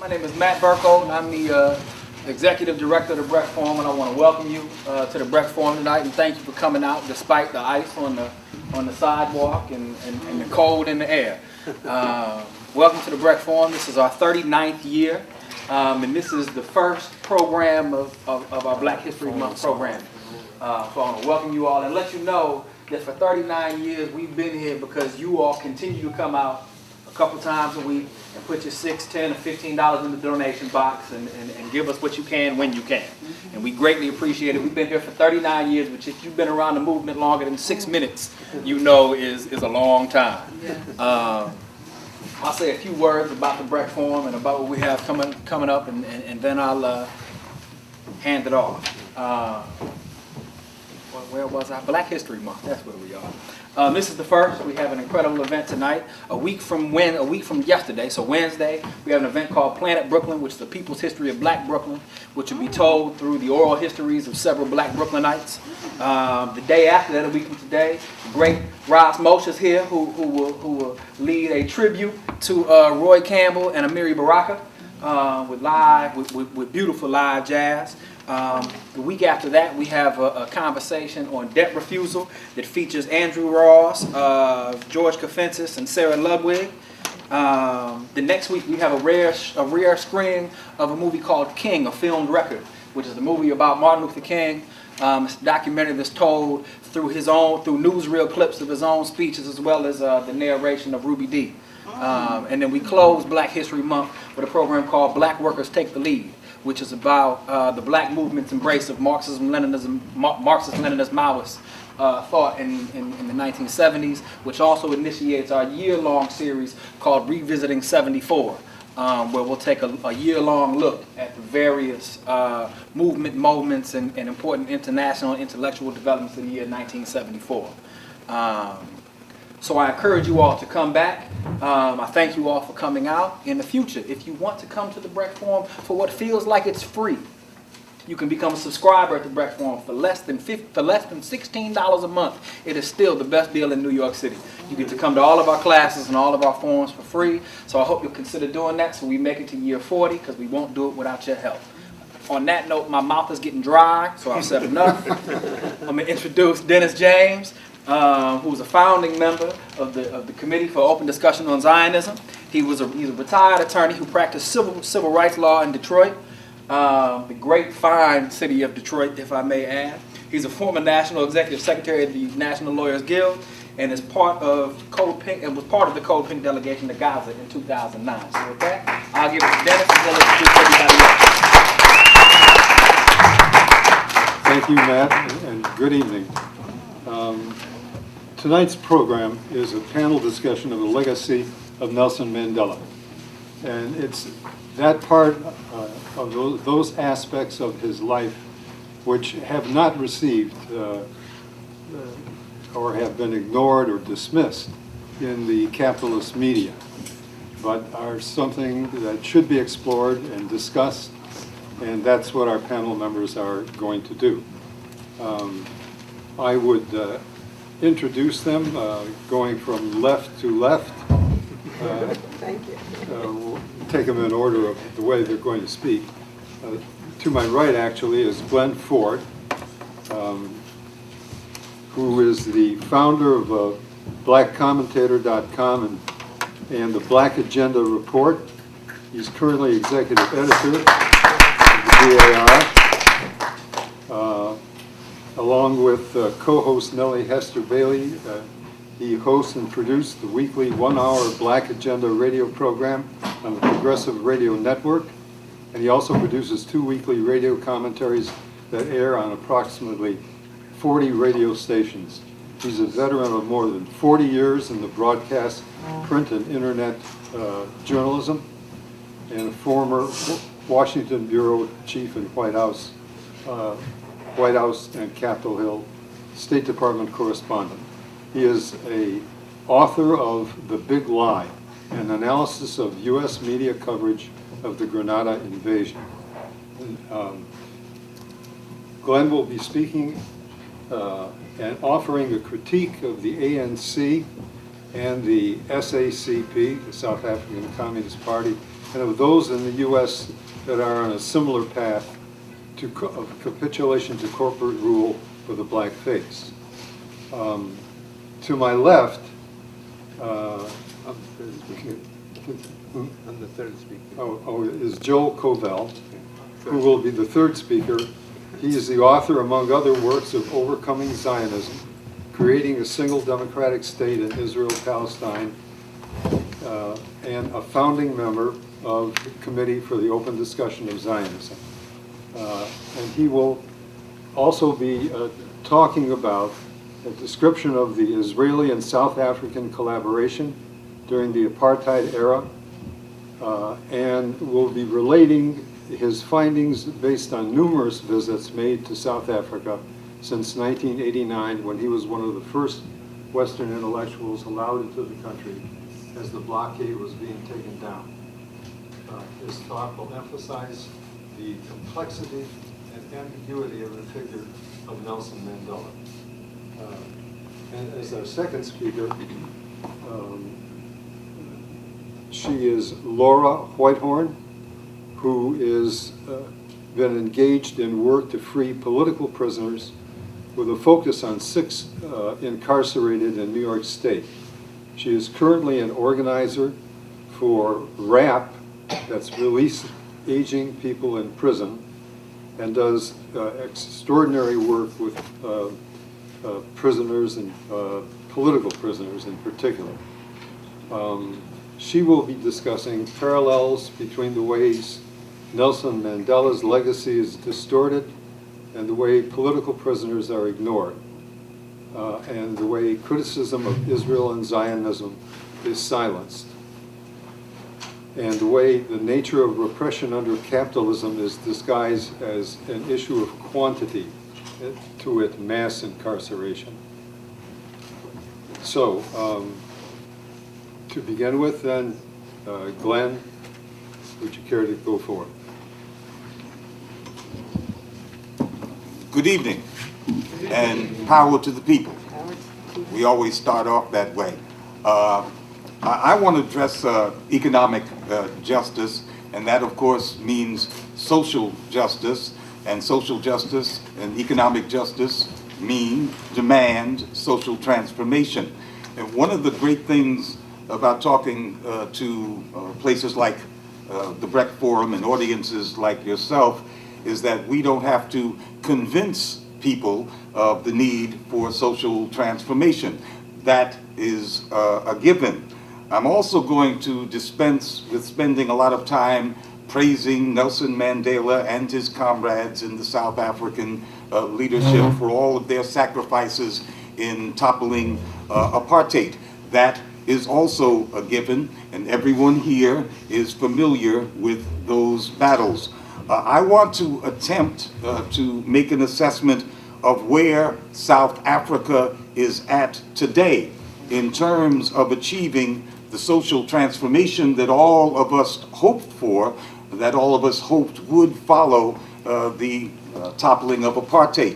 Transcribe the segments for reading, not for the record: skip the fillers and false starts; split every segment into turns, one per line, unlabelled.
My name is Matt Burko, and I'm the Executive Director of the Brecht Forum, and I want to welcome you to the Brecht Forum tonight, and thank you for coming out despite the ice on the sidewalk and the cold in the air. Welcome to the Brecht Forum. This is our 39th year, and this is the first program of our Black History Month program. So I want to welcome you all and let you know that for 39 years we've been here because you all continue to come out a couple times a week and put your $6, $10, or $15 in the donation box and give us what you can when you can. And we greatly appreciate it. We've been here for 39 years, which if you've been around the movement longer than 6 minutes, you know is a long time. I'll say a few words about the Brecht Forum and about what we have coming up, and then I'll hand it off. Where was I? Black History Month, that's where we are. This is the first. We have an incredible event tonight. A week from yesterday, so Wednesday, we have an event called Planet Brooklyn, which is the people's history of Black Brooklyn, which will be told through the oral histories of several Black Brooklynites. The day after that, a week from today, the great Ross Moshe is here, who will lead a tribute to Roy Campbell and Amiri Baraka with beautiful live jazz. The week after that, we have a conversation on debt refusal that features Andrew Ross, George Kafensis, and Sarah Ludwig. The next week, we have a rare screening of a movie called King, a filmed record, which is a movie about Martin Luther King. It's a documentary that's told through newsreel clips of his own speeches, as well as the narration of Ruby Dee. And then we close Black History Month with a program called Black Workers Take the Lead, which is about the Black movement's embrace of Marxism-Leninism, Marxist-Leninist Maoist thought in the 1970s, which also initiates our year-long series called Revisiting 74, where we'll take a year-long look at the various movement moments and important international and intellectual developments of the year 1974. So I encourage you all to come back. I thank you all for coming out. In the future, if you want to come to the Brecht Forum for what feels like it's free, you can become a subscriber at the Brecht Forum for less than $16 a month. It is still the best deal in New York City. You get to come to all of our classes and all of our forums for free. So I hope you'll consider doing that so we make it to year 40, because we won't do it without your help. On that note, my mouth is getting dry, so I've said enough. I'm going to introduce Dennis James, who's a founding member of the Committee for Open Discussion on Zionism. He's a retired attorney who practiced civil rights law in Detroit, the great fine city of Detroit, if I may add. He's a former National Executive Secretary of the National Lawyers Guild, and is part of Code Pink, and was part of the Code Pink delegation to Gaza in 2009. So with that, I'll give it to Dennis, and he'll introduce everybody else.
Thank you, Matt, and good evening. Tonight's program is a panel discussion of the legacy of Nelson Mandela. And it's that part of those aspects of his life which have not received or have been ignored or dismissed in the capitalist media, but are something that should be explored and discussed, and that's what our panel members are going to do. I would introduce them, going from left to left.
Thank you.
We'll take them in order of the way they're going to speak. To my right, actually, is Glen Ford, who is the founder of blackcommentator.com and the Black Agenda Report. He's currently executive editor of the BAR. Along with co-host Nellie Hester Bailey, he hosts and produced the weekly one-hour Black Agenda radio program on the Progressive Radio Network, and he also produces 2 weekly radio commentaries that air on approximately 40 radio stations. He's a veteran of more than 40 years in the broadcast, print, and internet journalism, and a former Washington Bureau Chief and White House and Capitol Hill State Department correspondent. He is an author of The Big Lie, an analysis of U.S. media coverage of the Grenada invasion. Glen will be speaking and offering a critique of the ANC and the SACP, the South African Communist Party, and of those in the U.S. that are on a similar path of capitulation to corporate rule for the black face. To my left,
I'm the third speaker.
Is Joel Kovel, who will be the third speaker. He is the author, among other works, of Overcoming Zionism, Creating a Single Democratic State in Israel-Palestine, and a founding member of the Committee for the Open Discussion of Zionism. And he will also be talking about a description of the Israeli and South African collaboration during the apartheid era, and will be relating his findings based on numerous visits made to South Africa since 1989, when he was one of the first Western intellectuals allowed into the country as the blockade was being taken down. His talk will emphasize the complexity and ambiguity of the figure of Nelson Mandela. And as our second speaker, she is Laura Whitehorn, who is been engaged in work to free political prisoners with a focus on 6 incarcerated in New York State. She is currently an organizer for RAPP, that's Release Aging People in Prison, and does extraordinary work with prisoners and political prisoners in particular. She will be discussing parallels between the ways Nelson Mandela's legacy is distorted and the way political prisoners are ignored, and the way criticism of Israel and Zionism is silenced, and the way the nature of repression under capitalism is disguised as an issue of quantity to it mass incarceration. So, to begin with then, Glen, would you care to go forward?
Good evening, and power to the people. We always start off that way. I want to address economic justice, and that of course means social justice, and social justice and economic justice demand social transformation. And one of the great things about talking to places like the Brecht Forum and audiences like yourself is that we don't have to convince people of the need for social transformation. That is a given. I'm also going to dispense with spending a lot of time praising Nelson Mandela and his comrades in the South African leadership for all of their sacrifices in toppling apartheid. That is also a given, and everyone here is familiar with those battles. I want to attempt to make an assessment of where South Africa is at today in terms of achieving the social transformation that all of us hoped for, that all of us hoped would follow the toppling of apartheid.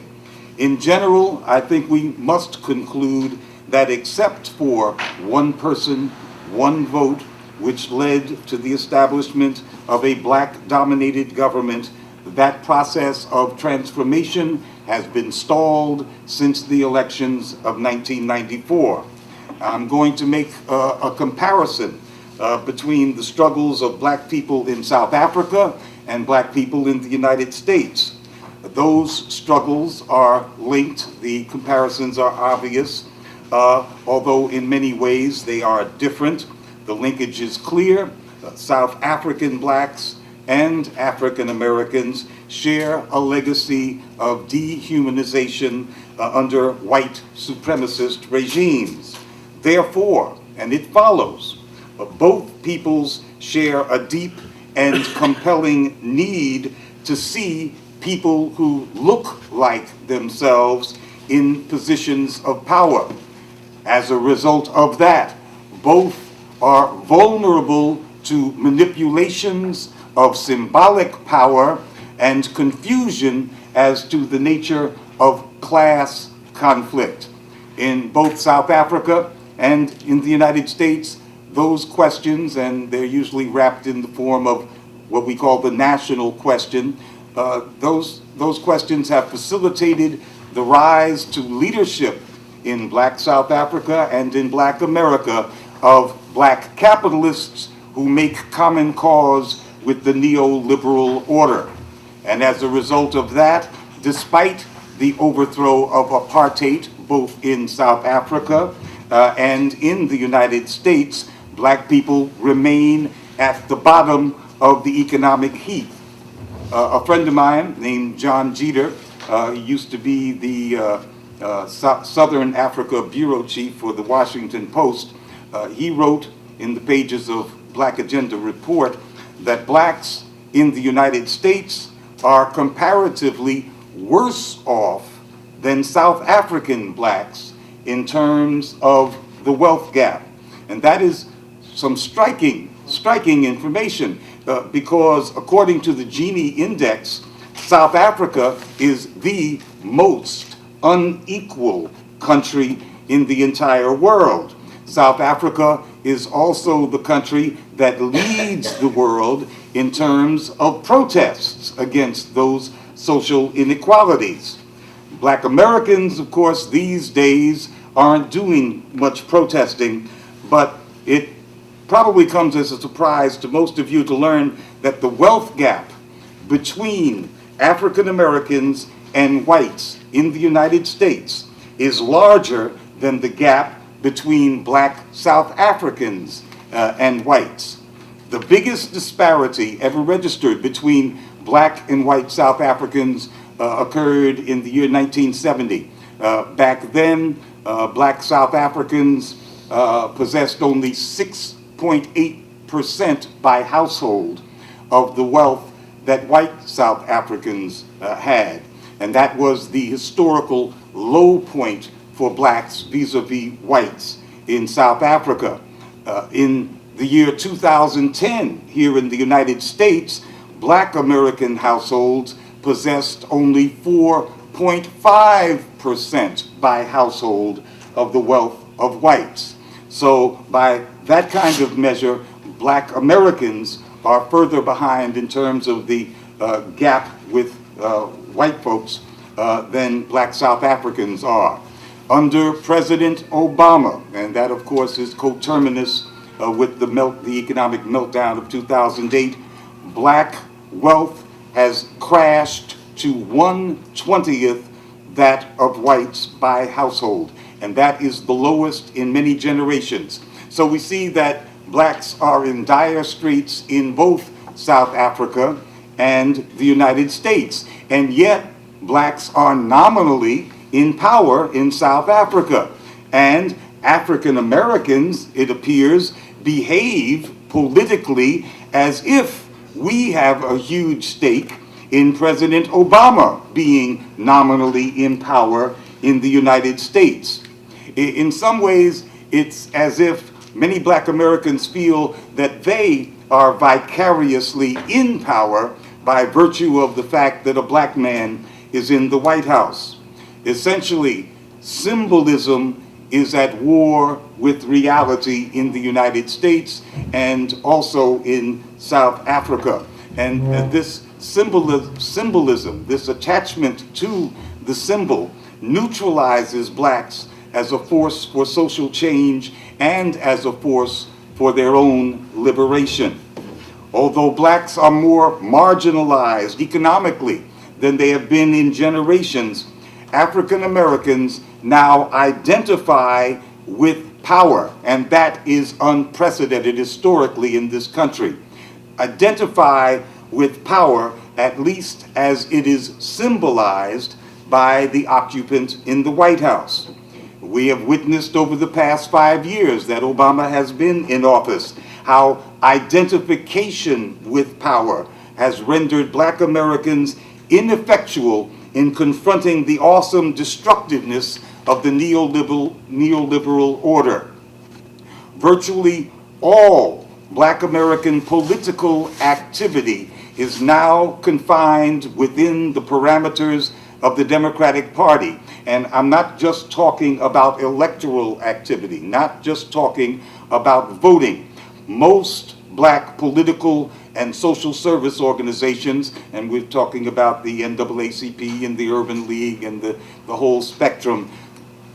In general, I think we must conclude that except for one person, one vote, which led to the establishment of a black-dominated government, that process of transformation has been stalled since the elections of 1994. I'm going to make a comparison between the struggles of black people in South Africa and black people in the United States. Those struggles are linked, the comparisons are obvious, although in many ways they are different. The linkage is clear. South African blacks and African Americans share a legacy of dehumanization under white supremacist regimes. Therefore, and it follows, both peoples share a deep and compelling need to see people who look like themselves in positions of power. As a result of that, both are vulnerable to manipulations of symbolic power and confusion as to the nature of class conflict. In both South Africa And in the United States, those questions, and they're usually wrapped in the form of what we call the national question, those questions have facilitated the rise to leadership in Black South Africa and in Black America of Black capitalists who make common cause with the neoliberal order. And as a result of that, despite the overthrow of apartheid, both in South Africa and in the United States, Black people remain at the bottom of the economic heap. A friend of mine named John Jeter, he used to be the Southern Africa bureau chief for the Washington Post. He wrote in the pages of Black Agenda Report that blacks in the United States are comparatively worse off than South African blacks in terms of the wealth gap. And that is some striking information because according to the Gini Index, South Africa is the most unequal country in the entire world. South Africa is also the country that leads the world in terms of protests against those social inequalities. Black Americans, of course, these days aren't doing much protesting, but it probably comes as a surprise to most of you to learn that the wealth gap between African Americans and whites in the United States is larger than the gap between Black South Africans and whites. The biggest disparity ever registered between Black and white South Africans occurred in the year 1970. Back then, Black South Africans possessed only 6.8% by household of the wealth that white South Africans had. And that was the historical low point for blacks vis-a-vis whites in South Africa. In the year 2010, here in the United States, Black American households possessed only 4.5% by household of the wealth of whites. So by that kind of measure, Black Americans are further behind in terms of the gap with white folks than Black South Africans are. Under President Obama, and that of course is coterminous with the economic meltdown of 2008, Black wealth has crashed to 1/20th that of whites by household, and that is the lowest in many generations. So we see that blacks are in dire straits in both South Africa and the United States, and yet blacks are nominally in power in South Africa. And African Americans, it appears, behave politically as if we have a huge stake in President Obama being nominally in power in the United States. In some ways, it's as if many Black Americans feel that they are vicariously in power by virtue of the fact that a black man is in the White House. Essentially, symbolism is at war with reality in the United States and also in South Africa. And this symbolism, this attachment to the symbol, neutralizes blacks as a force for social change and as a force for their own liberation. Although blacks are more marginalized economically than they have been in generations, African Americans now identify with power, and that is unprecedented historically in this country. Identify with power, at least as it is symbolized by the occupant in the White House. We have witnessed over the past 5 years that Obama has been in office how identification with power has rendered Black Americans ineffectual in confronting the awesome destructiveness of the neoliberal order. Virtually all Black American political activity is now confined within the parameters of the Democratic Party. And I'm not just talking about electoral activity, not just talking about voting. Most black political and social service organizations, and we're talking about the NAACP and the Urban League and the whole spectrum,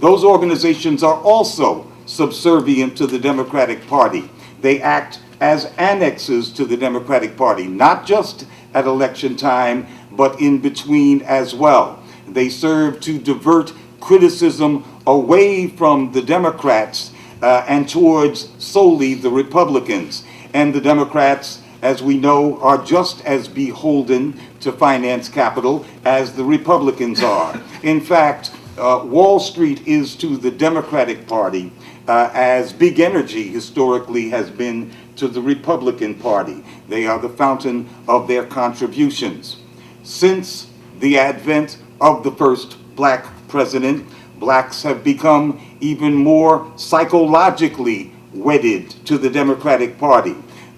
those organizations are also subservient to the Democratic Party. They act as annexes to the Democratic Party, not just at election time, but in between as well. They serve to divert criticism away from the Democrats and towards solely the Republicans. And the Democrats, as we know, are just as beholden to finance capital as the Republicans are. In fact, Wall Street is to the Democratic Party as big energy historically has been to the Republican Party. They are the fountain of their contributions. Since the advent of the first black president, blacks have become even more psychologically wedded to the Democratic Party.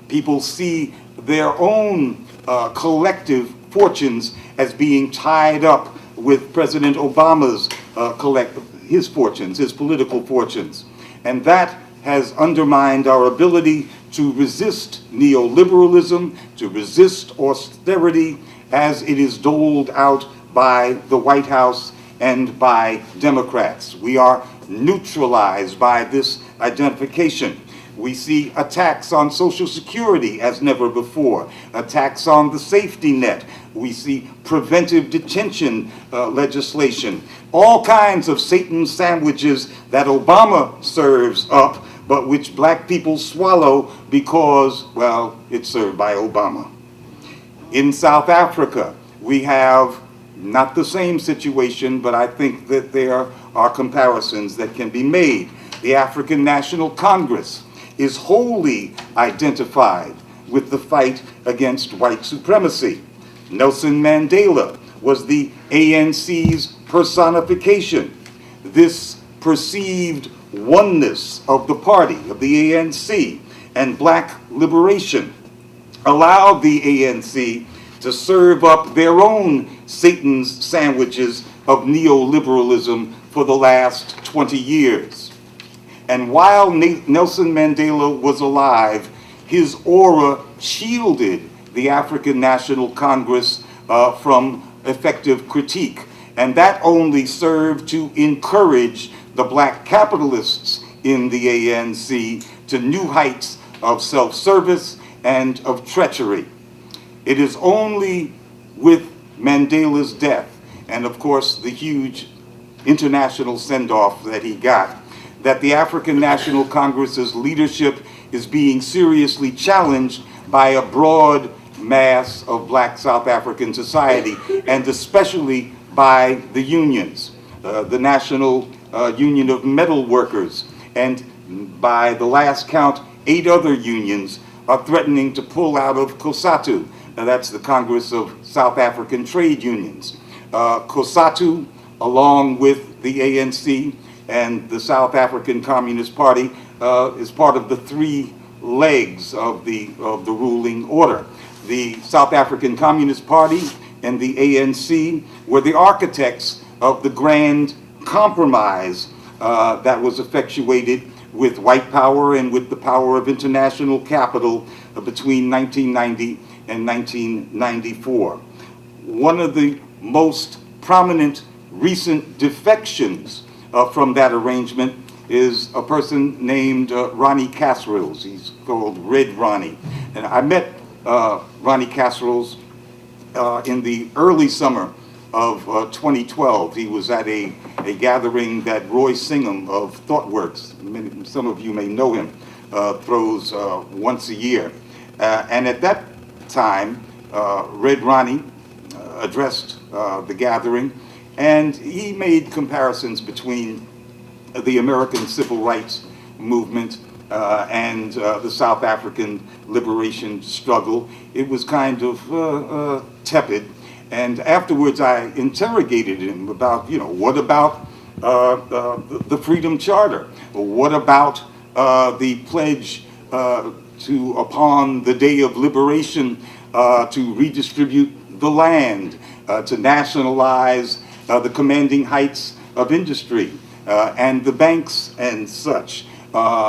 People see their own collective fortunes as being tied up with President Obama's his fortunes, his political fortunes. And that has undermined our ability to resist neoliberalism, to resist austerity as it is doled out by the White House and by Democrats. We are neutralized by this identification. We see attacks on Social Security as never before, attacks on the safety net. We see preventive detention legislation, all kinds of Satan sandwiches that Obama serves up, but which black people swallow because, well, it's served by Obama. In South Africa, we have not the same situation, but I think that there are comparisons that can be made. The African National Congress is wholly identified with the fight against white supremacy. Nelson Mandela was the ANC's personification. This perceived oneness of the party, of the ANC, and black liberation allowed the ANC to serve up their own Satan's sandwiches of neoliberalism for the last 20 years. And while Nelson Mandela was alive, his aura shielded the African National Congress from effective critique. And that only served to encourage the black capitalists in the ANC to new heights of self-service and of treachery. It is only with Mandela's death, and of course the huge international send-off that he got, that the African National Congress's leadership is being seriously challenged by a broad mass of black South African society, and especially by the unions, the National Union of Metal Workers, and by the last count, 8 other unions are threatening to pull out of COSATU. Now that's the Congress of South African Trade Unions. COSATU, along with the ANC and the South African Communist Party, is part of the 3 legs of the ruling order. The South African Communist Party and the ANC were the architects of the grand compromise that was effectuated with white power and with the power of international capital between 1990 and 1994. One of the most prominent recent defections from that arrangement is a person named Ronnie Kasrils. He's called Red Ronnie. And I met Ronnie Kasrils in the early summer of 2012. He was at a gathering that Roy Singham of ThoughtWorks, some of you may know him, throws once a year. And at that time, Red Ronnie addressed the gathering, and he made comparisons between the American Civil Rights Movement and the South African liberation struggle. It was kind of tepid. And afterwards, I interrogated him about, what about the Freedom Charter? What about the pledge upon the day of liberation, to redistribute the land, to nationalize the commanding heights of industry, and the banks and such,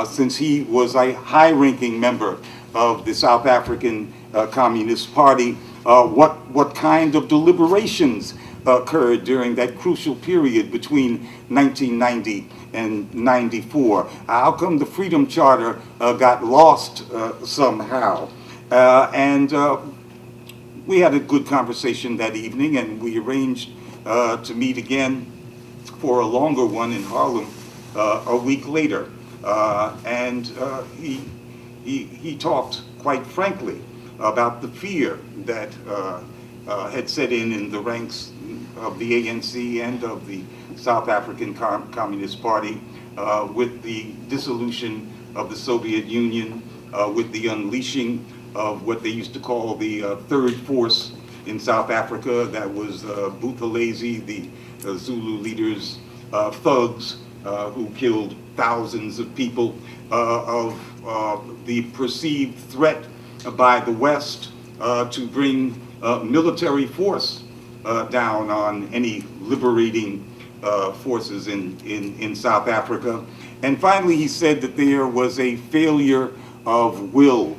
since he was a high-ranking member of the South African Communist Party, what kind of deliberations occurred during that crucial period between 1990 and 94. How come the Freedom Charter got lost somehow? And we had a good conversation that evening, and we arranged to meet again for a longer one in Harlem a week later. And he talked quite frankly about the fear that had set in the ranks of the ANC and of the South African Communist Party with the dissolution of the Soviet Union, with the unleashing of what they used to call the third force in South Africa. That was Buthelezi, the Zulu leaders, thugs who killed thousands of people, of the perceived threat by the West to bring military force down on any liberating forces in South Africa. And finally, he said that there was a failure of will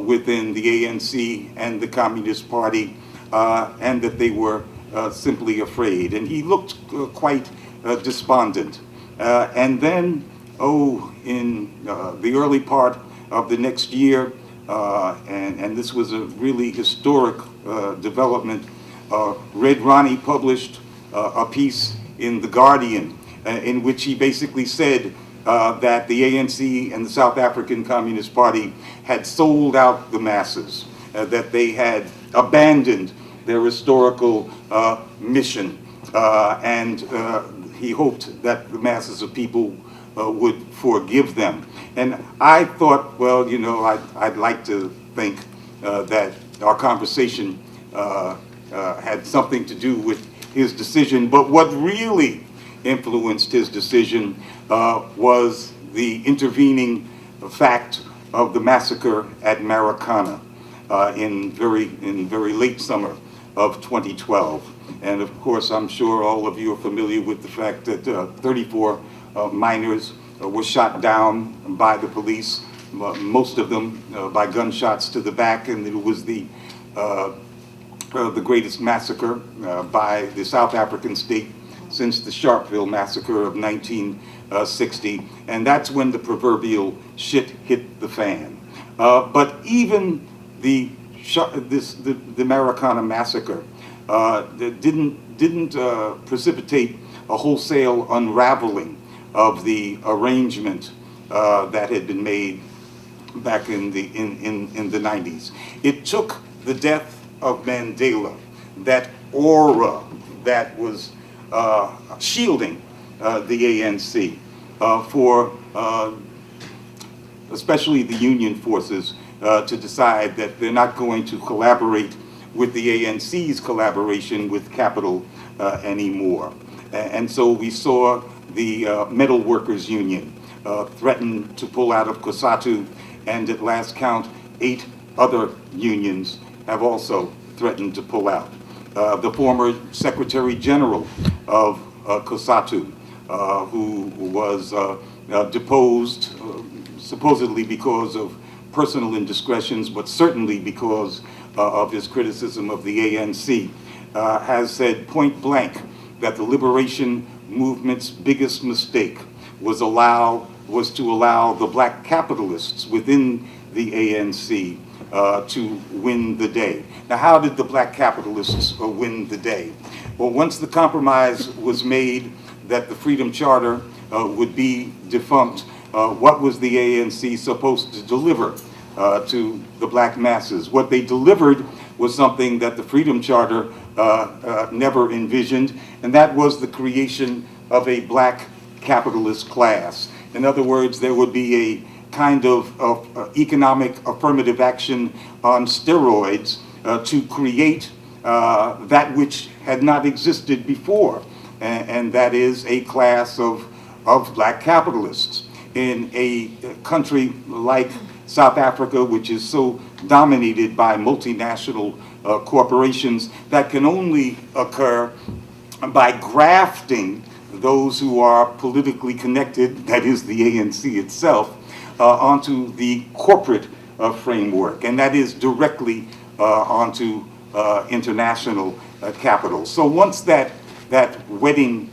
within the ANC and the Communist Party, and that they were simply afraid. And he looked quite despondent. And then, in the early part of the next year, and this was a really historic development, Red Ronnie published a piece in The Guardian in which he basically said that the ANC and the South African Communist Party had sold out the masses, that they had abandoned their historical mission, and he hoped that the masses of people would forgive them. And I thought, well, you know, I'd like to think that our conversation had something to do with his decision, but what really influenced his decision was the intervening fact of the massacre at Marikana in very late summer of 2012. And of course, I'm sure all of you are familiar with the fact that 34 miners were shot down by the police, most of them by gunshots to the back, and it was the greatest massacre by the South African state since the Sharpeville massacre of 1960, and that's when the proverbial shit hit the fan. But even the Marikana massacre didn't precipitate a wholesale unraveling of the arrangement that had been made back in the 90s. It took the death of Mandela, that aura that was shielding the ANC, for especially the Union forces to decide that they're not going to collaborate with the ANC's collaboration with capital anymore. And so we saw the Metal Workers Union threaten to pull out of COSATU, and at last count, 8 other unions have also threatened to pull out. The former Secretary General of COSATU, who was deposed supposedly because of personal indiscretions, but certainly because of his criticism of the ANC, has said point blank that the liberation movement's biggest mistake was to allow the black capitalists within the ANC to win the day. Now, how did the black capitalists win the day? Well, once the compromise was made that the Freedom Charter would be defunct, what was the ANC supposed to deliver to the black masses? What they delivered was something that the Freedom Charter never envisioned, and that was the creation of a black capitalist class. In other words, there would be a kind of economic affirmative action on steroids to create that which had not existed before, and that is a class of black capitalists. In a country like South Africa, which is so dominated by multinational corporations, that can only occur by grafting those who are politically connected, that is the ANC itself, onto the corporate framework, and that is directly onto international capital. So once that wedding,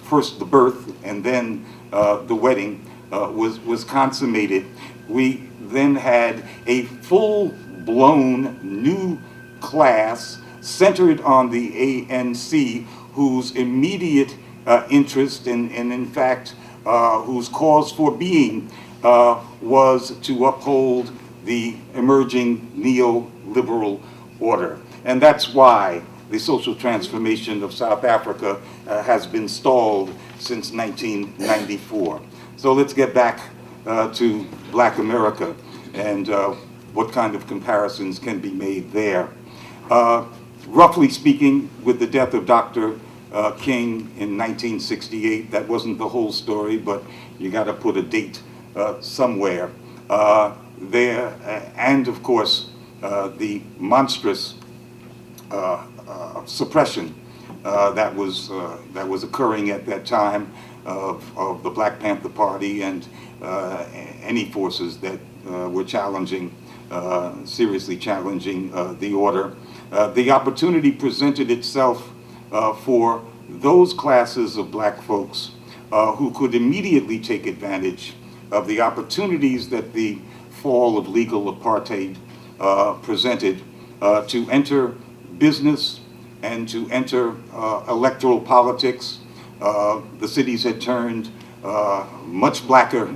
first the birth and then the wedding was consummated, we then had a full-blown new class centered on the ANC, whose immediate interest and in fact whose cause for being was to uphold the emerging neoliberal order. And that's why the social transformation of South Africa has been stalled since 1994. So let's get back to Black America and what kind of comparisons can be made there. Roughly speaking, with the death of Dr. King in 1968, that wasn't the whole story, but you got to put a date somewhere. And of course, the monstrous suppression that was occurring at that time of the Black Panther Party and any forces that were challenging, seriously challenging the order. The opportunity presented itself for those classes of black folks who could immediately take advantage of the opportunities that the fall of legal apartheid presented to enter business and to enter electoral politics. The cities had turned much blacker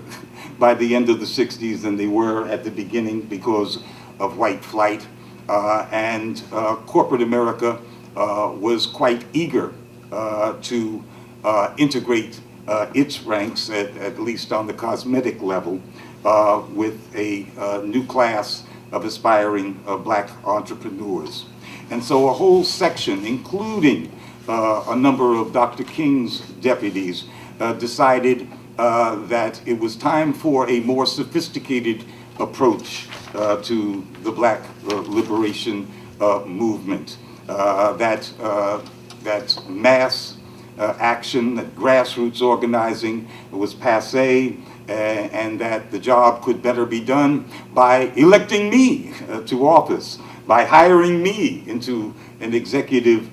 by the end of the 60s than they were at the beginning because of white flight. And corporate America was quite eager to integrate its ranks, at least on the cosmetic level, with a new class of aspiring black entrepreneurs. And so a whole section, including a number of Dr. King's deputies, decided that it was time for a more sophisticated approach to the black liberation movement. That mass action, that grassroots organizing was passé, and that the job could better be done by electing me to office, by hiring me into an executive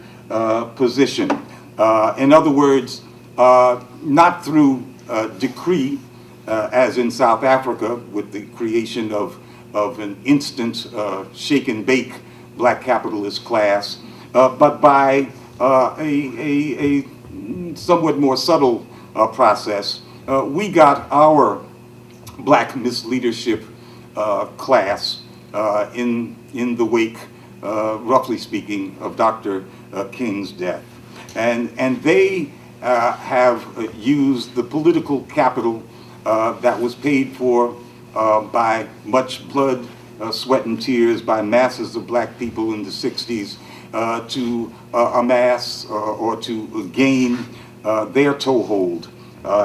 position. In other words, not through decree, as in South Africa with the creation of an instant shake and bake black capitalist class, but by a somewhat more subtle process. We got our black misleadership class in the wake, roughly speaking, of Dr. King's death. And they have used the political capital that was paid for by much blood, sweat, and tears by masses of black people in the 60s to amass or to gain their toehold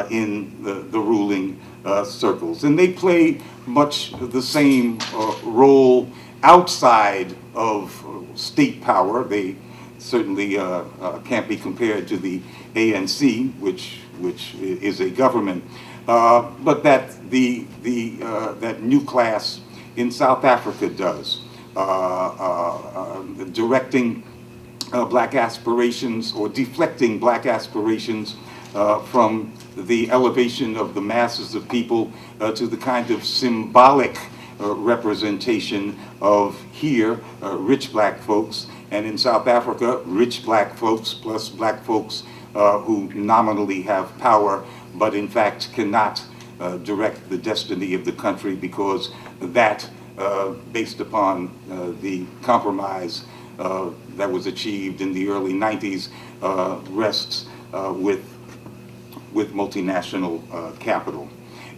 in the ruling circles. And they play much the same role outside of state power. They certainly can't be compared to the ANC, which is a government, but that that new class in South Africa does, directing black aspirations or deflecting black aspirations from the elevation of the masses of people to the kind of symbolic representation of here, rich black folks, and in South Africa, rich black folks plus black folks who nominally have power, but in fact cannot direct the destiny of the country because that, based upon the compromise that was achieved in the early 90s, rests with multinational capital.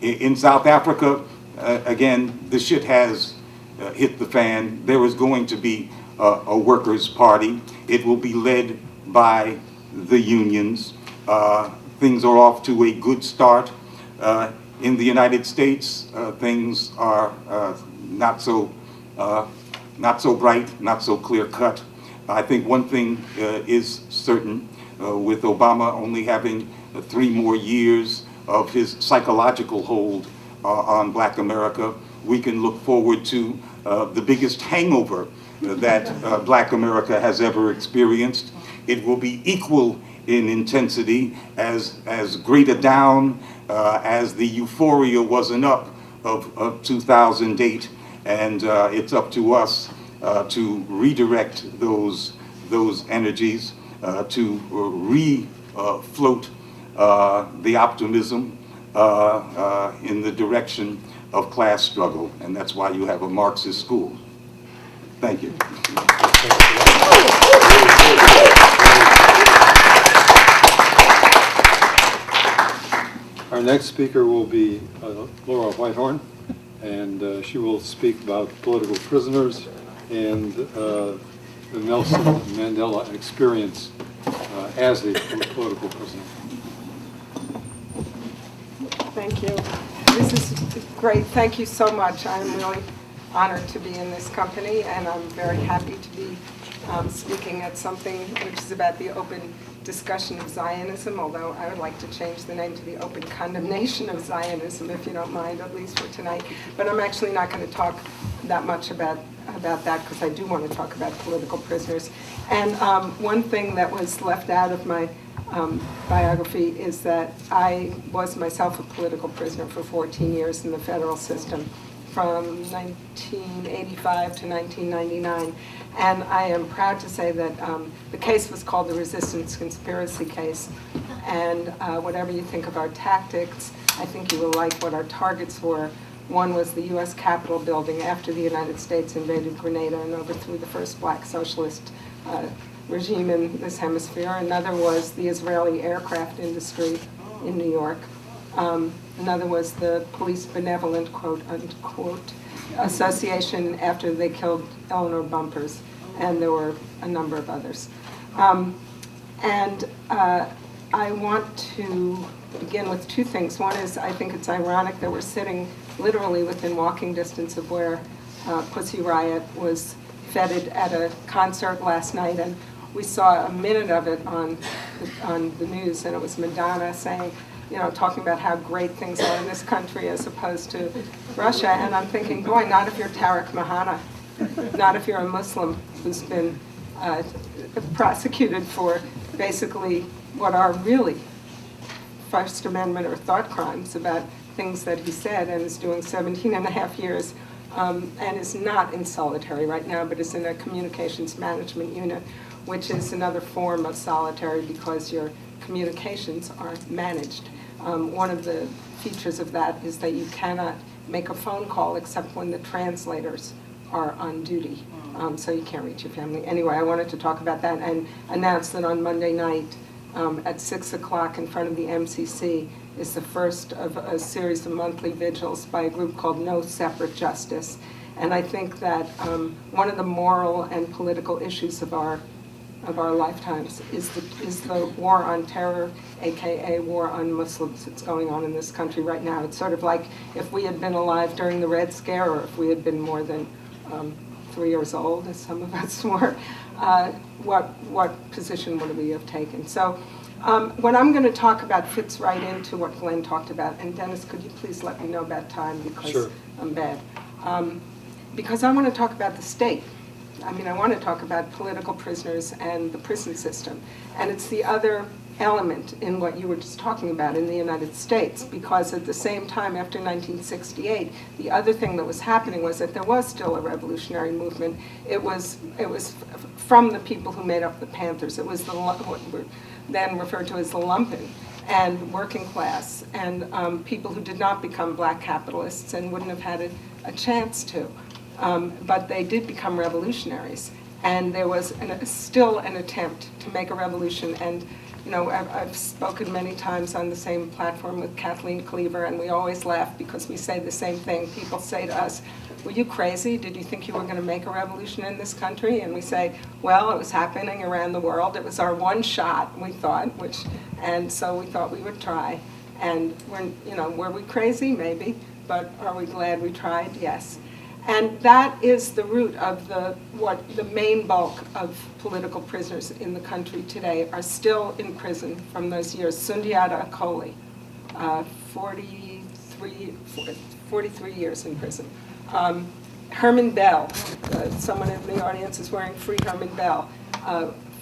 In South Africa, again, the shit has hit the fan. There is going to be a workers' party. It will be led by the unions. Things are off to a good start. In the United States, things are not so bright, not so clear cut. I think one thing is certain. with Obama only having 3 more years of his psychological hold on Black America, we can look forward to the biggest hangover that Black America has ever experienced. It will be equal in intensity, as great a down as the euphoria was an up of 2008, and it's up to us to redirect those energies, to refloat the optimism in the direction of class struggle, and that's why you have a Marxist school. Thank you.
Our next speaker will be Laura Whitehorn, and she will speak about political prisoners and the Nelson Mandela experience as a political prisoner.
Thank you. This is great. Thank you so much. I'm really honored to be in this company, and I'm very happy to be speaking at something which is about the open discussion of Zionism, although I would like to change the name to the open condemnation of Zionism, if you don't mind, at least for tonight. But I'm actually not going to talk that much about that, because I do want to talk about political prisoners. And one thing that was left out of my biography is that I was myself a political prisoner for 14 years in the federal system, from 1985 to 1999. And I am proud to say that the case was called the Resistance Conspiracy Case. And whatever you think of our tactics, I think you will like what our targets were. One was the U.S. Capitol building after the United States invaded Grenada and overthrew the first black socialist regime in this hemisphere. Another was the Israeli aircraft industry in New York. Another was the police benevolent, quote unquote, association after they killed Eleanor Bumpers, and there were a number of others. I want to begin with two things. One is, I think it's ironic that we're sitting literally within walking distance of where Pussy Riot was feted at a concert last night, and we saw a minute of it on the news, and it was Madonna saying, you know, talking about how great things are in this country as opposed to Russia. And I'm thinking, boy, not if you're Tariq Mahana, not if you're a Muslim who's been prosecuted for basically what are really First Amendment or thought crimes about things that he said, and is doing 17 and a half years, and is not in solitary right now, but is in a communications management unit, which is another form of solitary because your communications are managed. One of the features of that is that you cannot make a phone call except when the translators are on duty, so you can't reach your family. Anyway, I wanted to talk about that and announce that on Monday night at 6 o'clock in front of the MCC is the first of a series of monthly vigils by a group called No Separate Justice. And I think that one of the moral and political issues of our lifetimes is the war on terror, aka war on Muslims, that's going on in this country right now. It's sort of like if we had been alive during the Red Scare, or if we had been more than 3 years old, as some of us were, what position would we have taken? So what I'm going to talk about fits right into what Glen talked about. And Dennis, could you please let me know about time, because
Sure.
I'm bad. Because I want to talk about the state. I mean, I want to talk about political prisoners and the prison system. And it's the other element in what you were just talking about in the United States, because at the same time, after 1968, the other thing that was happening was that there was still a revolutionary movement. It was from the people who made up the Panthers. It was what were then referred to as the lumpen, and working class, and people who did not become black capitalists and wouldn't have had a chance to. But they did become revolutionaries, and there was still an attempt to make a revolution. And you know, I've spoken many times on the same platform with Kathleen Cleaver, and we always laugh because we say the same thing. People say to us, "Were you crazy? Did you think you were going to make a revolution in this country?" And we say, "Well, it was happening around the world. It was our one shot," we thought, and so we thought we would try. And were we crazy? Maybe, but are we glad we tried? Yes. And that is the root of what the main bulk of political prisoners in the country today are still in prison from those years. Sundiata Acoli, 43 years in prison. Herman Bell, someone in the audience is wearing Free Herman Bell,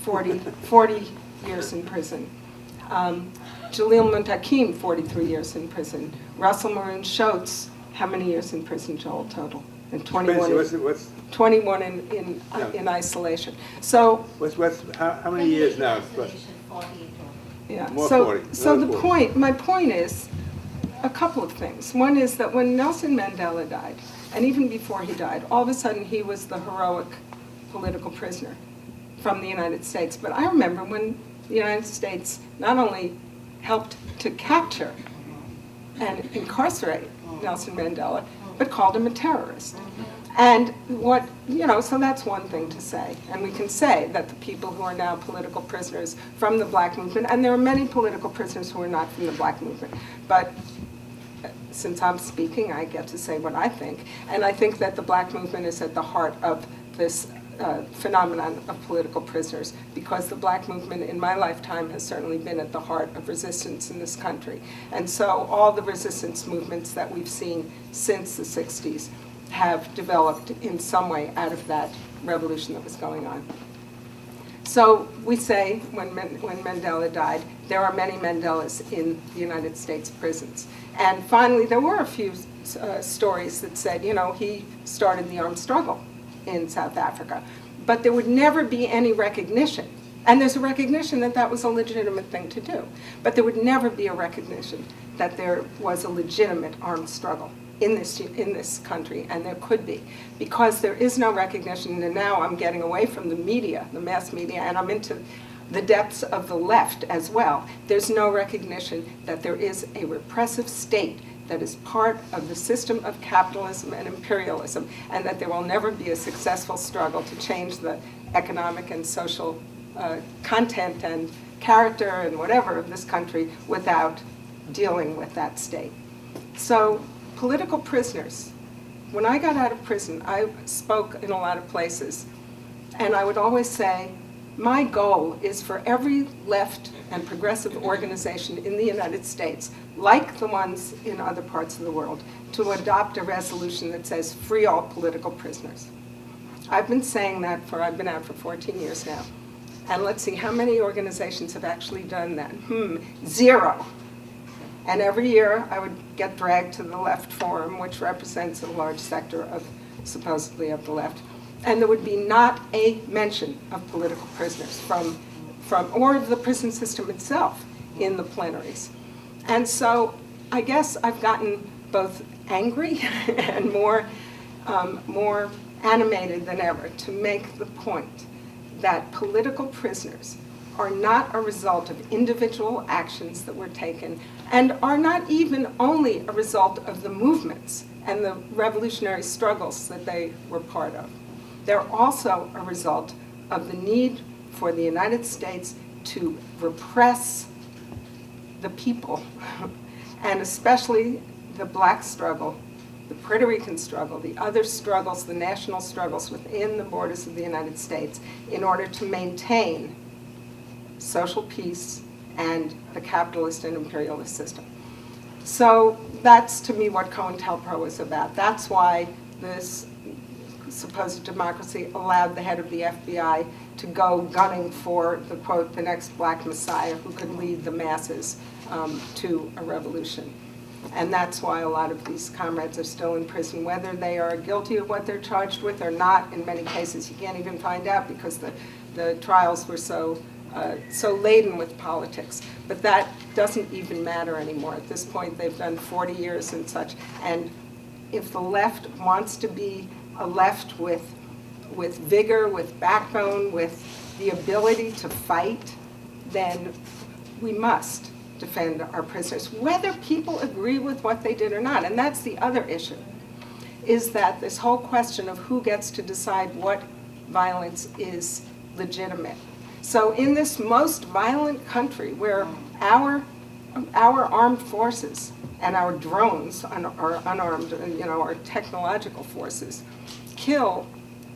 40 years in prison. Jalil Muntakim, 43 years in prison. Russell Maroon Shoatz, how many years in prison, Joel, total? And 21 in isolation. So
how many years now?
yeah.
More
So
40.
so
Another
the
40.
point, my point is a couple of things. One is that when Nelson Mandela died, and even before he died, all of a sudden he was the heroic political prisoner from the United States. But I remember when the United States not only helped to capture and incarcerate Nelson Mandela, but called him a terrorist. And so that's one thing to say. And we can say that the people who are now political prisoners from the Black movement, and there are many political prisoners who are not from the Black movement, but since I'm speaking, I get to say what I think. And I think that the Black movement is at the heart of this phenomenon of political prisoners, because the Black movement in my lifetime has certainly been at the heart of resistance in this country. And so all the resistance movements that we've seen since the 60s have developed in some way out of that revolution that was going on. So we say when Mandela died, there are many Mandelas in the United States prisons. And finally, there were a few stories that said, he started the armed struggle in South Africa. But there would never be any recognition. And there's a recognition that that was a legitimate thing to do. But there would never be a recognition that there was a legitimate armed struggle in this country, and there could be. Because there is no recognition, and now I'm getting away from the media, the mass media, and I'm into the depths of the left as well. There's no recognition that there is a repressive state that is part of the system of capitalism and imperialism, and that there will never be a successful struggle to change the economic and social content and character and whatever of this country without dealing with that state. So political prisoners, when I got out of prison, I spoke in a lot of places, and I would always say, my goal is for every left and progressive organization in the United States, like the ones in other parts of the world, to adopt a resolution that says free all political prisoners. I've been saying that I've been out for 14 years now. And let's see, how many organizations have actually done that? 0. And every year I would get dragged to the Left Forum, which represents a large sector of, supposedly, of the left. And there would be not a mention of political prisoners or of the prison system itself in the plenaries. And so I guess I've gotten both angry and more animated than ever to make the point that political prisoners are not a result of individual actions that were taken, and are not even only a result of the movements and the revolutionary struggles that they were part of. They're also a result of the need for the United States to repress the people, and especially the Black struggle, the Puerto Rican struggle, the other struggles, the national struggles within the borders of the United States, in order to maintain social peace and the capitalist and imperialist system. So that's, to me, what COINTELPRO is about. That's why this supposed democracy allowed the head of the FBI to go gunning for the, quote, the next Black Messiah who could lead the masses to a revolution. And that's why a lot of these comrades are still in prison, whether they are guilty of what they're charged with or not. In many cases, you can't even find out because the trials were so laden with politics. But that doesn't even matter anymore. At this point, they've done 40 years and such. And if the left wants to be a left with vigor, with backbone, with the ability to fight, then we must defend our prisoners, whether people agree with what they did or not. And that's the other issue, is that this whole question of who gets to decide what violence is legitimate. So in this most violent country where our our armed forces and our drones, our unarmed, our technological forces, kill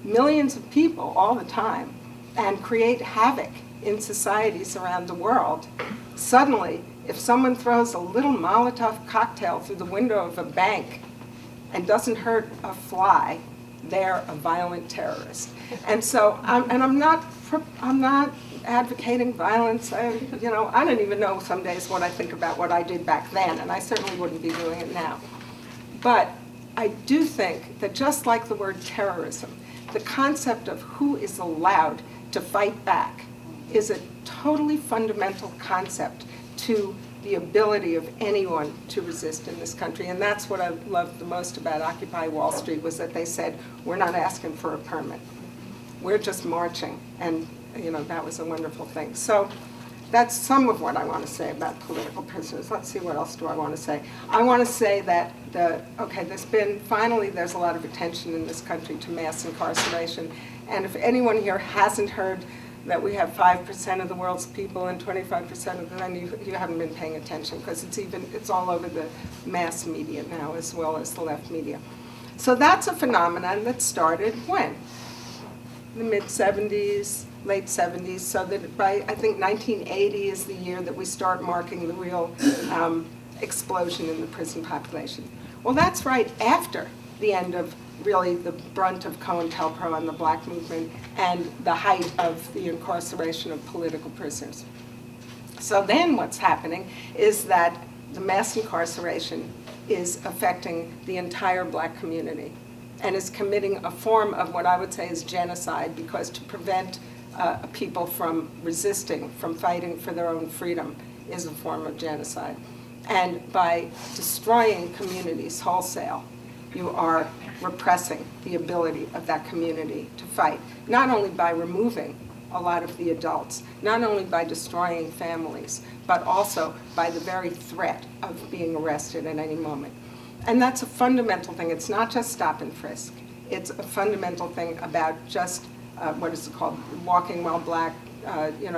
millions of people all the time and create havoc in societies around the world. Suddenly, if someone throws a little Molotov cocktail through the window of a bank and doesn't hurt a fly, they're a violent terrorist. And so, I'm not advocating violence. I don't even know some days what I think about what I did back then, and I certainly wouldn't be doing it now. But I do think that just like the word terrorism, the concept of who is allowed to fight back is a totally fundamental concept to the ability of anyone to resist in this country. And that's what I loved the most about Occupy Wall Street, was that they said, we're not asking for a permit. We're just marching. And that was a wonderful thing. So that's some of what I want to say about political prisoners. Let's see, what else do I want to say? I want to say that finally there's a lot of attention in this country to mass incarceration. And if anyone here hasn't heard that we have 5% of the world's people and 25% of them, you haven't been paying attention, because it's all over the mass media now as well as the left media. So that's a phenomenon that started when? The mid-70s, late 70s, so that by, I think 1980 is the year that we start marking the real explosion in the prison population. Well, that's right after the end of really the brunt of COINTELPRO and the black movement and the height of the incarceration of political prisoners. So then what's happening is that the mass incarceration is affecting the entire black community and is committing a form of what I would say is genocide, because to prevent people from resisting, from fighting for their own freedom, is a form of genocide. And by destroying communities wholesale, you are repressing the ability of that community to fight, not only by removing a lot of the adults, not only by destroying families, but also by the very threat of being arrested at any moment. And that's a fundamental thing. It's not just stop and frisk. It's a fundamental thing about just, what is it called, walking while black,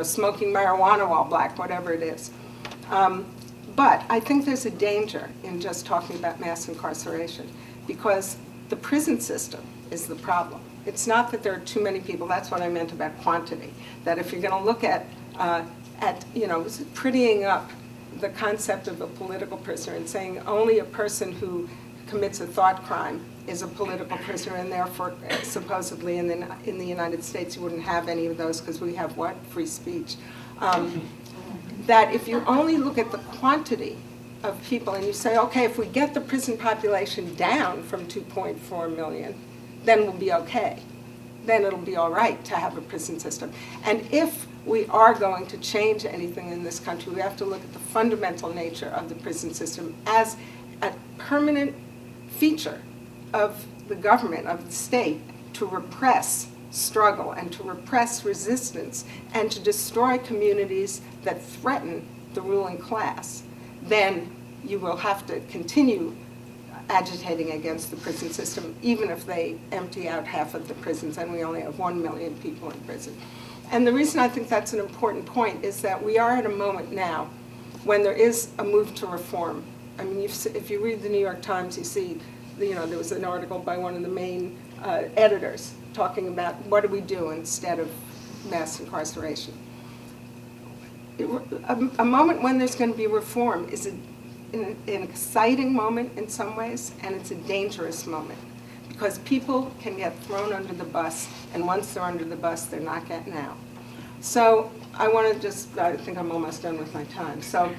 smoking marijuana while black, whatever it is. But I think there's a danger in just talking about mass incarceration, because the prison system is the problem. It's not that there are too many people. That's what I meant about quantity. That if you're going to look at prettying up the concept of a political prisoner and saying only a person who commits a thought crime is a political prisoner, and therefore supposedly in the United States you wouldn't have any of those because we have what? Free speech. That if you only look at the quantity of people and you say, okay, if we get the prison population down from 2.4 million, then we'll be okay. Then it'll be all right to have a prison system. And if we are going to change anything in this country, we have to look at the fundamental nature of the prison system as a permanent feature of the government, of the state, to repress struggle and to repress resistance and to destroy communities that threaten the ruling class. Then you will have to continue agitating against the prison system, even if they empty out half of the prisons and we only have 1 million people in prison. And the reason I think that's an important point is that we are at a moment now when there is a move to reform. I mean, if you read the New York Times, you see, there was an article by one of the main editors talking about what do we do instead of mass incarceration. A moment when there's going to be reform is an exciting moment in some ways, and it's a dangerous moment, because people can get thrown under the bus, and once they're under the bus, they're not getting out. So I want to I think I'm almost done with my time. So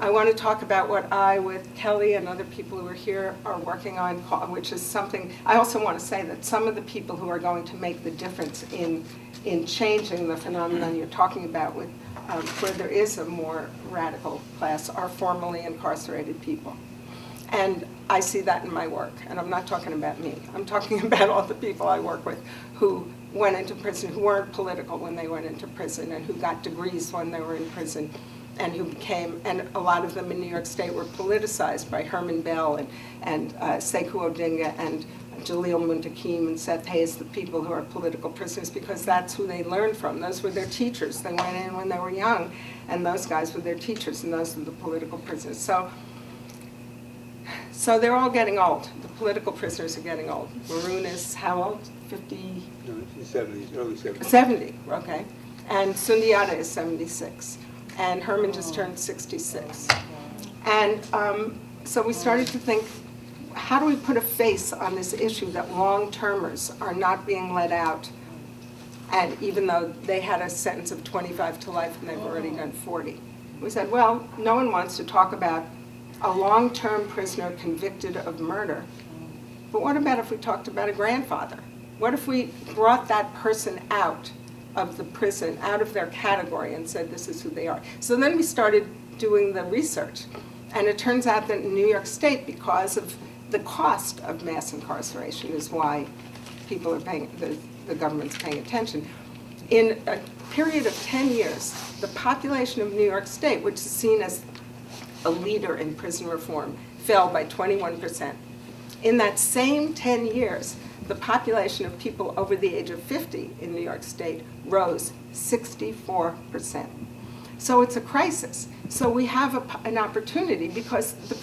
I want to talk about what I, with Kelly and other people who are here, are working on, which is something, I also want to say that some of the people who are going to make the difference in changing the phenomenon you're talking about, with where there is a more radical class, are formerly incarcerated people. And I see that in my work, and I'm not talking about me. I'm talking about all the people I work with who went into prison, who weren't political when they went into prison, and who got degrees when they were in prison, and who became, and a lot of them in New York State were politicized by Herman Bell and Sekou Odinga and Jalil Muntakim and Seth Hayes, the people who are political prisoners, because that's who they learned from. Those were their teachers. They went in when they were young, and those guys were their teachers, and those were the political prisoners. So they're all getting old. The political prisoners are getting old. Maroon is how old? 50?
No, it's the 70s, early 70s.
70, okay. And Sundiata is 76. And Herman just turned 66. And so we started to think, how do we put a face on this issue that long-termers are not being let out, and even though they had a sentence of 25 to life and they've already done 40? We said, well, no one wants to talk about a long-term prisoner convicted of murder. But what about if we talked about a grandfather? What if we brought that person out of the prison, out of their category, and said this is who they are? So then we started doing the research. And it turns out that in New York State, because of the cost of mass incarceration is why people are paying, the government's paying attention. In a period of 10 years, the population of New York State, which is seen as a leader in prison reform, fell by 21%. In that same 10 years, the population of people over the age of 50 in New York State rose 64%. So it's a crisis. So we have an opportunity, because the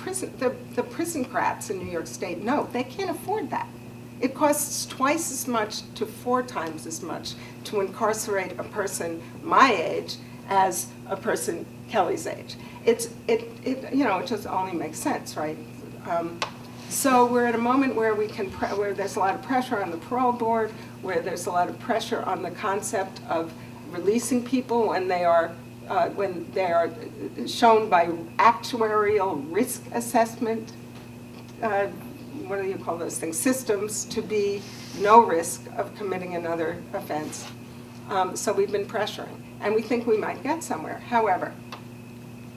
prison crats in New York State know they can't afford that. It costs twice as much to 4 times as much to incarcerate a person my age as a person Kelly's age. It just only makes sense, right? So we're at a moment where where there's a lot of pressure on the parole board, where there's a lot of pressure on the concept of releasing people when they are shown by actuarial risk assessment, what do you call those things, systems, to be no risk of committing another offense. So we've been pressuring, and we think we might get somewhere. However,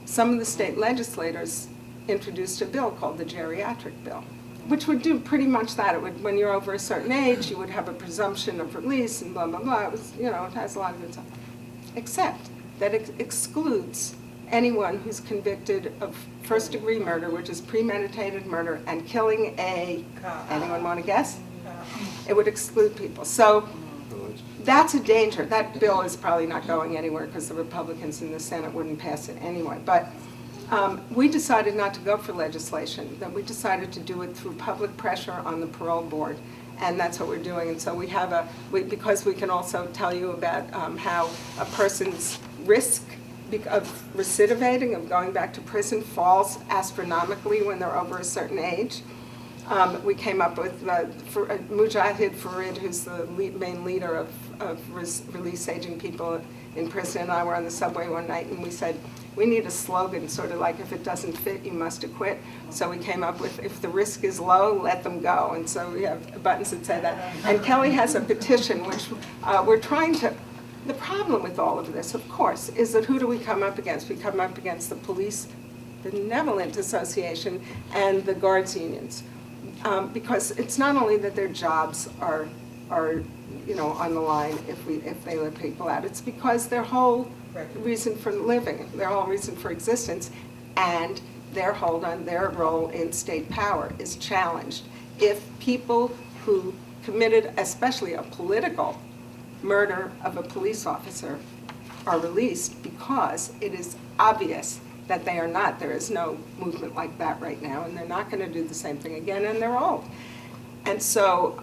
some of the state legislators introduced a bill called the geriatric bill, which would do pretty much that. It would, when you're over a certain age, you would have a presumption of release and blah, blah, blah. It was, it has a lot of good stuff. Except that it excludes anyone who's convicted of first-degree murder, which is premeditated murder, and killing anyone want to guess? It would exclude people. So that's a danger. That bill is probably not going anywhere because the Republicans in the Senate wouldn't pass it anyway. But we decided not to go for legislation. That we decided to do it through public pressure on the parole board. And that's what we're doing. And so we have because we can also tell you about how a person's risk of recidivating, of going back to prison, falls astronomically when they're over a certain age. We came up with Mujahid Farid, who's the main leader of release-aging people in prison, and I were on the subway one night, and we said, we need a slogan, sort of like, if it doesn't fit, you must acquit. So we came up with, if the risk is low, let them go. And so we have buttons that say that. And Kelly has a petition, which we're trying to, the problem with all of this, of course, is that who do we come up against? We come up against the Police Benevolent Association and the guards unions. Because it's not only that their jobs are on the line if they let people out. It's because their whole reason for living, their whole reason for existence, and their hold on their role in state power is challenged. If people who committed, especially a political murder of a police officer, are released because it is obvious that they are not. There is no movement like that right now, and they're not going to do the same thing again, and they're old. And so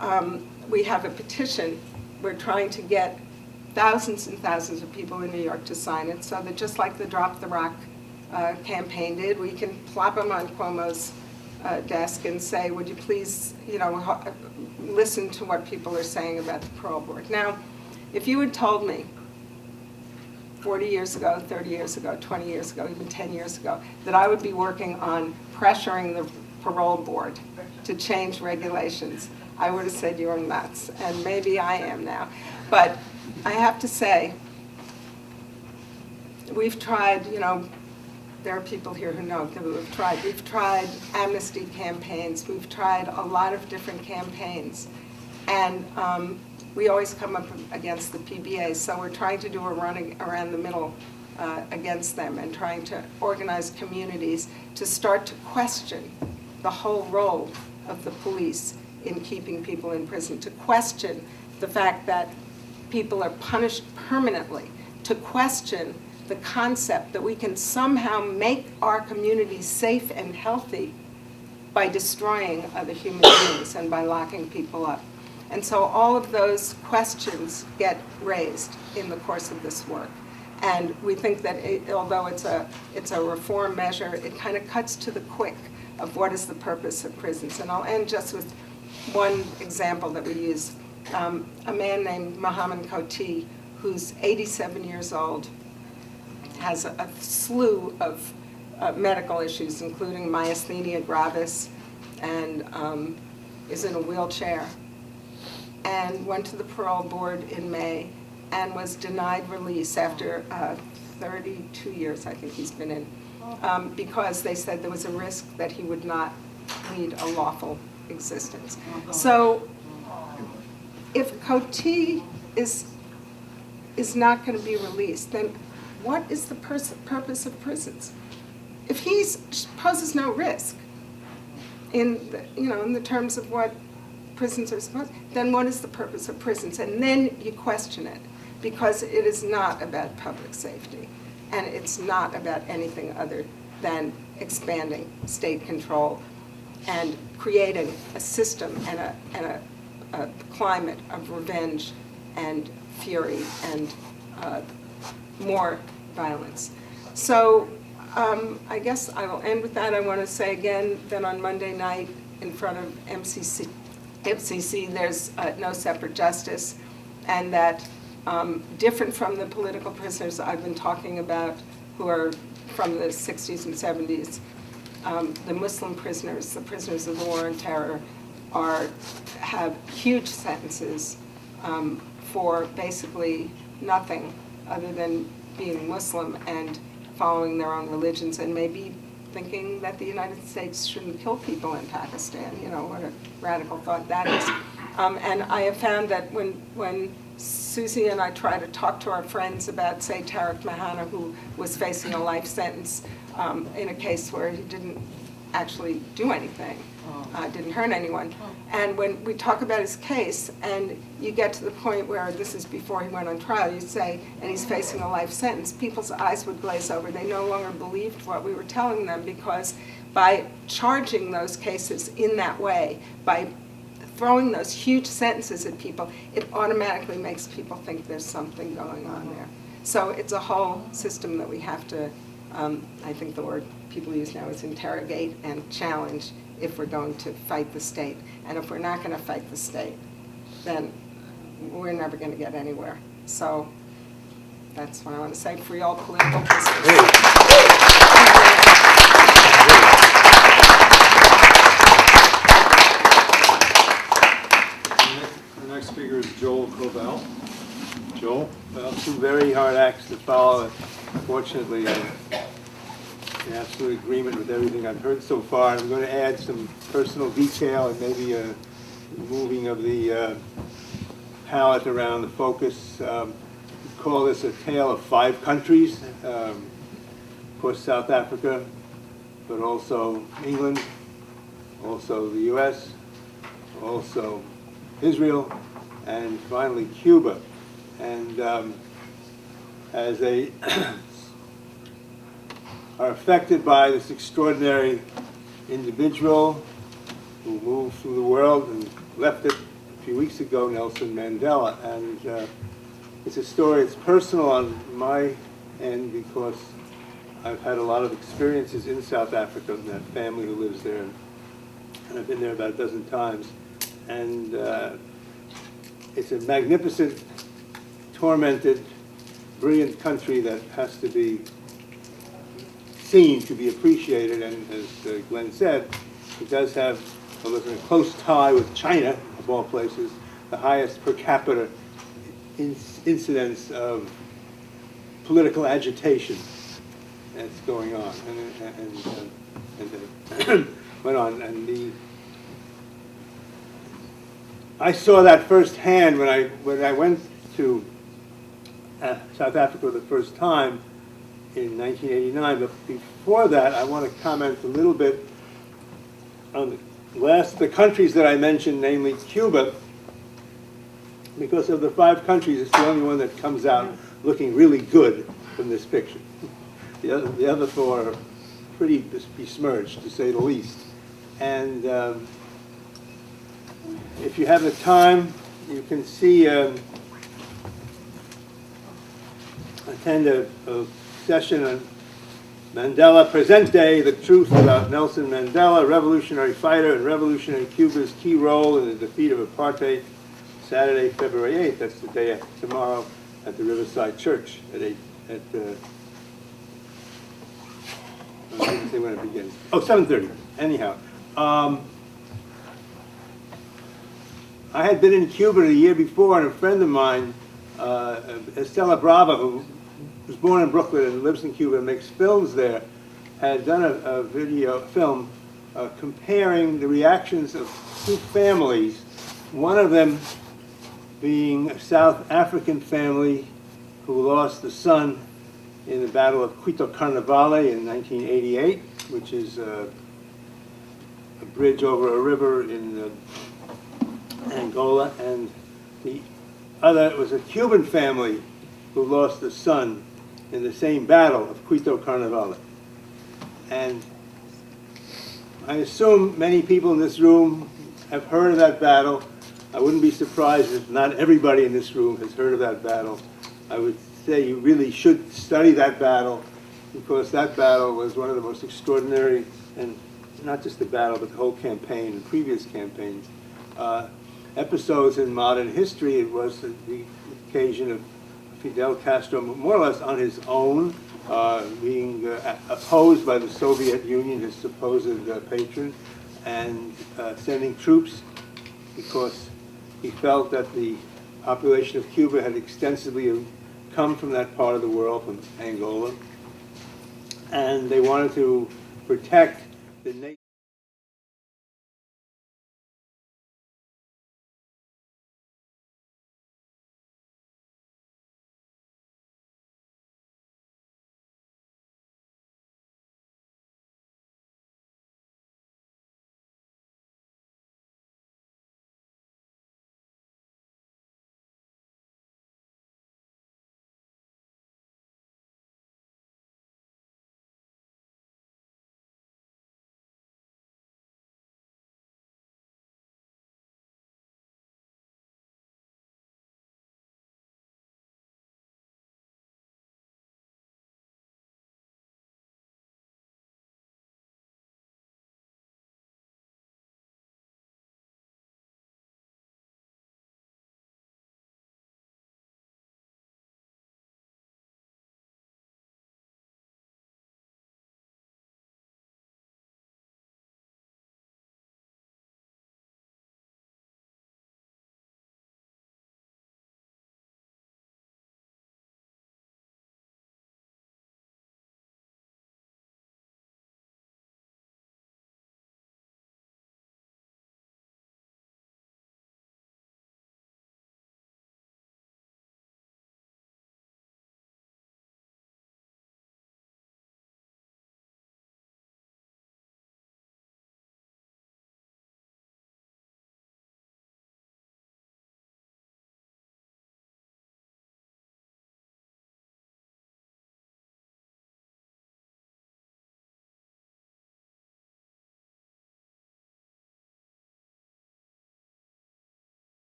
we have a petition. We're trying to get thousands and thousands of people in New York to sign it, so that just like the Drop the Rock campaign did, we can plop them on Cuomo's desk and say, would you please, listen to what people are saying about the parole board. Now, if you had told me 40 years ago, 30 years ago, 20 years ago, even 10 years ago, that I would be working on pressuring the parole board to change regulations, I would have said you were nuts, and maybe I am now. But I have to say, we've tried, there are people here who know that we've tried. We've tried amnesty campaigns. We've tried a lot of different campaigns. And we always come up against the PBA, so we're trying to do a run around the middle against them and trying to organize communities to start to question the whole role of the police in keeping people in prison, to question the fact that people are punished permanently, to question the concept that we can somehow make our communities safe and healthy by destroying other human beings and by locking people up. And so all of those questions get raised in the course of this work. And we think that although it's a reform measure, it kind of cuts to the quick of what is the purpose of prisons. And I'll end just with one example that we use. A man named Mohammed Koti, who's 87 years old, has a slew of medical issues, including myasthenia gravis, and is in a wheelchair, and went to the parole board in May and was denied release after 32 years, I think he's been in, because they said there was a risk that he would not lead a lawful existence. So if Koti is not going to be released, then what is the purpose of prisons? If he poses no risk in the terms of what prisons are supposed, then what is the purpose of prisons? And then you question it, because it is not about public safety, and it's not about anything other than expanding state control and creating a system and a climate of revenge and fury and more violence. So I guess I will end with that. I want to say again that on Monday night in front of MCC there's no separate justice, and that different from the political prisoners I've been talking about who are from the 60s and 70s, the Muslim prisoners, the prisoners of the war on terror, have huge sentences for basically nothing other than being Muslim and following their own religions, and maybe thinking that the United States shouldn't kill people in Pakistan. What a radical thought that is. And I have found that when Susie and I try to talk to our friends about, say, Tariq Mahana, who was facing a life sentence in a case where he didn't actually do anything, didn't hurt anyone. And when we talk about his case, and you get to the point where this is before he went on trial, you say, and he's facing a life sentence, people's eyes would glaze over. They no longer believed what we were telling them, because by charging those cases in that way, by throwing those huge sentences at people, it automatically makes people think there's something going on there. So it's a whole system that we have to, I think the word people use now is interrogate and challenge if we're going to fight the state. And if we're not going to fight the state, then we're never going to get anywhere. So that's what I want to say. Free all political prisoners.
The next speaker is Joel Kovel. Joel?
Well, two very hard acts to follow. Fortunately, I'm in absolute agreement with everything I've heard so far. I'm going to add some personal detail and maybe a moving of the palette around the focus. Call this a tale of 5 countries. Of course, South Africa, but also England, also the US, also Israel, and finally Cuba. And as they are affected by this extraordinary individual who moved through the world and left it a few weeks ago, Nelson Mandela. And it's a story, it's personal on my end because I've had a lot of experiences in South Africa and that family who lives there. And I've been there about a dozen times. And it's a magnificent, tormented, brilliant country that has to be seen to be appreciated, and as Glenn said, it does have, well, there's a close tie with China, of all places, the highest per capita incidence of political agitation that's going on, and went on, and I saw that firsthand when I went to South Africa the first time in 1989, but before that, I want to comment a little bit on the the countries that I mentioned, namely Cuba, because of the 5 countries, it's the only one that comes out looking really good from this picture. The other 4 are pretty besmirched, to say the least. And if you have the time, you can see, attend a session on Mandela, Present Day, the Truth About Nelson Mandela, Revolutionary Fighter and Revolutionary Cuba's Key Role in the Defeat of Apartheid, Saturday, February 8th. That's the day after tomorrow at the Riverside Church at I didn't say when it begins. Oh, 7:30. Anyhow. I had been in Cuba the year before, and a friend of mine, Estela Brava, who was born in Brooklyn and lives in Cuba and makes films there, had done a film comparing the reactions of 2 families, one of them being a South African family who lost the son in the Battle of Quito Carnavale in 1988, which is a bridge over a river in Angola, and the other was a Cuban family who lost the son in the same battle of Quito Carnavale. And I assume many people in this room have heard of that battle. I wouldn't be surprised if not everybody in this room has heard of that battle. I would say you really should study that battle, because that battle was one of the most extraordinary, and not just the battle, but the whole campaign and previous campaigns, episodes in modern history. It was the occasion of Fidel Castro, more or less on his own, being opposed by the Soviet Union, his supposed patron, and sending troops because he felt that the population of Cuba had extensively come from that part of the world, from Angola, and they wanted to protect the nation.